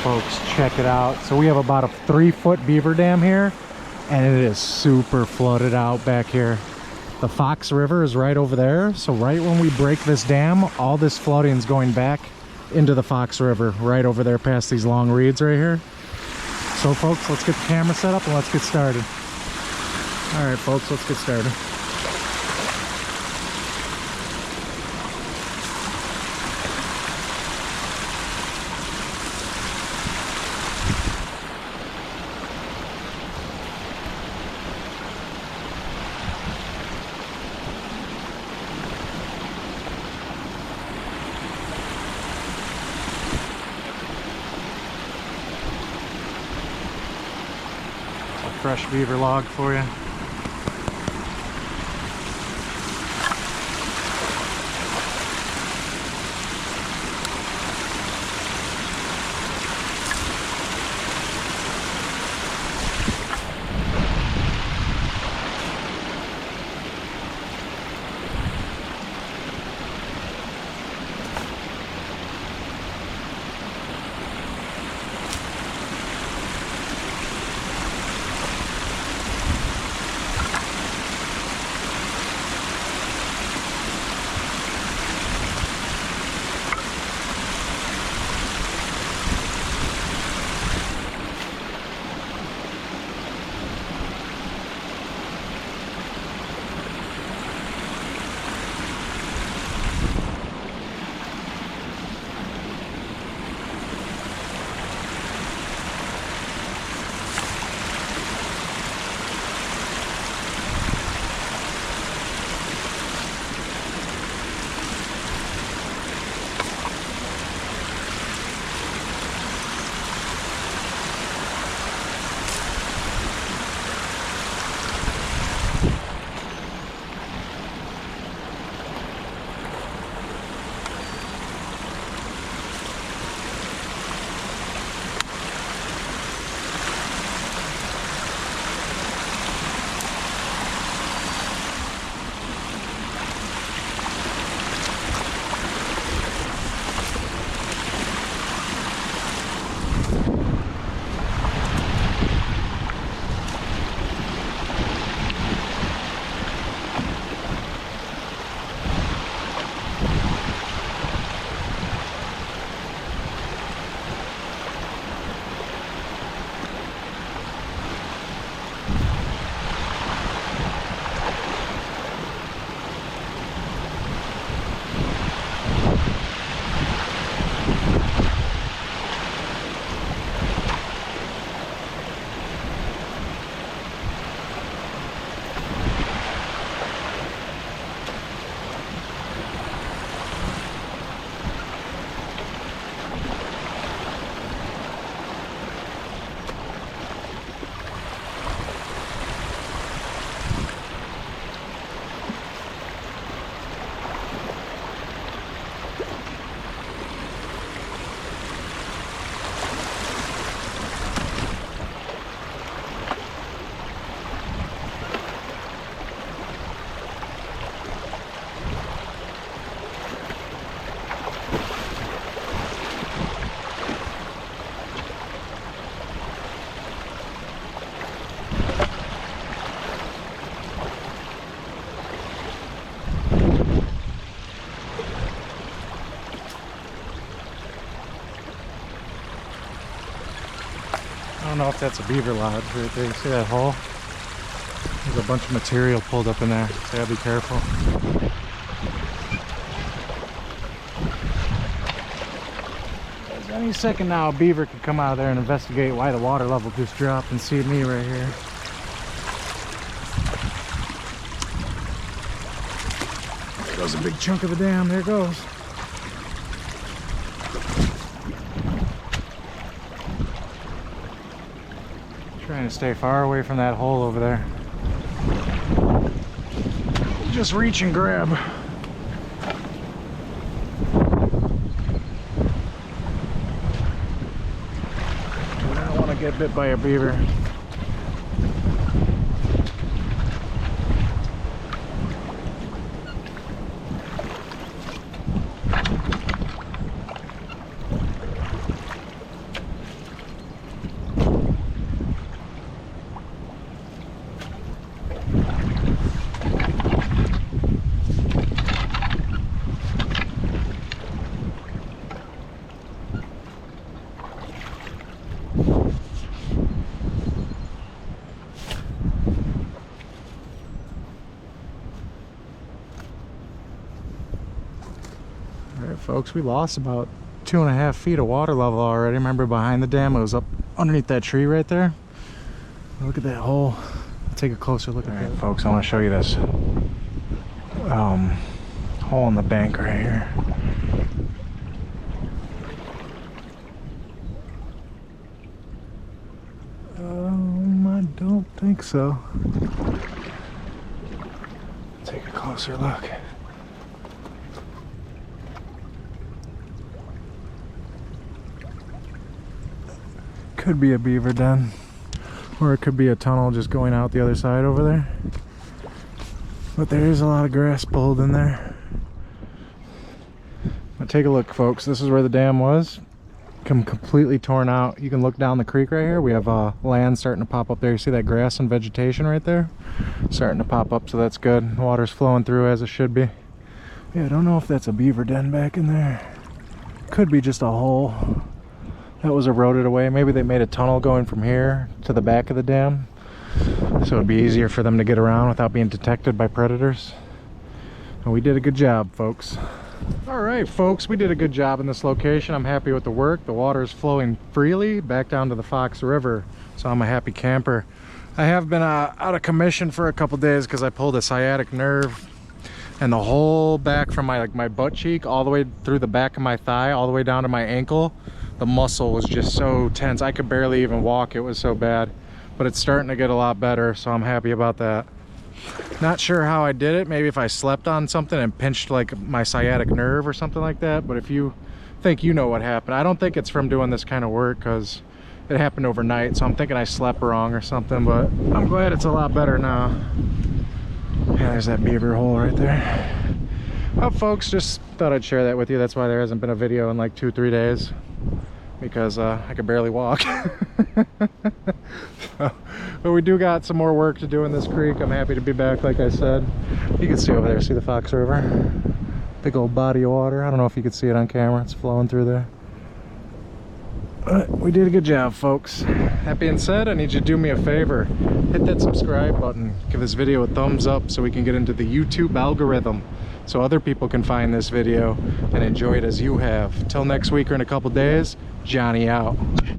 folks, check it out. So we have about a 3-foot beaver dam here, and it is super flooded out back here. The Fox River is right over there, so right when we break this dam, all this flooding is going back into the Fox River, right over there past these long reeds right here. So folks, let's get the camera set up and let's get started. All right folks, let's get started. Fresh beaver log for you. I don't know if that's a beaver lodge right there. You see that hole? There's a bunch of material pulled up in there, so gotta be careful. Any second now, a beaver could come out of there and investigate why the water level just dropped and see me right here. There goes a big chunk of the dam. There it goes. Trying to stay far away from that hole over there. Just reach and grab. I don't want to get bit by a beaver. folks, we lost about 2.5 feet of water level already. Remember behind the dam, it was up underneath that tree right there. Look at that hole. I'll take a closer look at that. Folks, I want to show you this hole in the bank right here. I don't think so. Take a closer look. Could be a beaver den, or it could be a tunnel just going out the other side over there. But there is a lot of grass pulled in there. But take a look, folks. This is where the dam was. Completely torn out. You can look down the creek right here. We have land starting to pop up there. You see that grass and vegetation right there? Starting to pop up, so that's good. Water's flowing through as it should be. Yeah, I don't know if that's a beaver den back in there. Could be just a hole that was eroded away. Maybe they made a tunnel going from here to the back of the dam, so it'd be easier for them to get around without being detected by predators. And we did a good job, folks. All right, folks, we did a good job in this location. I'm happy with the work. The water is flowing freely back down to the Fox River, so I'm a happy camper. I have been out of commission for a couple days because I pulled a sciatic nerve, and the whole back from my butt cheek all the way through the back of my thigh all the way down to my ankle, the muscle was just so tense. I could barely even walk. It was so bad, but it's starting to get a lot better, so I'm happy about that. Not sure how I did it. Maybe if I slept on something and pinched like my sciatic nerve or something like that. But if you think you know what happened, I don't think it's from doing this kind of work because it happened overnight. So I'm thinking I slept wrong or something, but I'm glad it's a lot better now. Yeah, there's that beaver hole right there. Well, folks, just thought I'd share that with you. That's why there hasn't been a video in like 2-3 days, because I could barely walk. But we do got some more work to do in this creek. I'm happy to be back, like I said. You can see over there, see the Fox River? Big old body of water. I don't know if you can see it on camera. It's flowing through there. But we did a good job, folks. That being said, I need you to do me a favor. Hit that subscribe button. Give this video a thumbs up so we can get into the YouTube algorithm, so other people can find this video and enjoy it as you have. Till next week or in a couple days, Johnny out.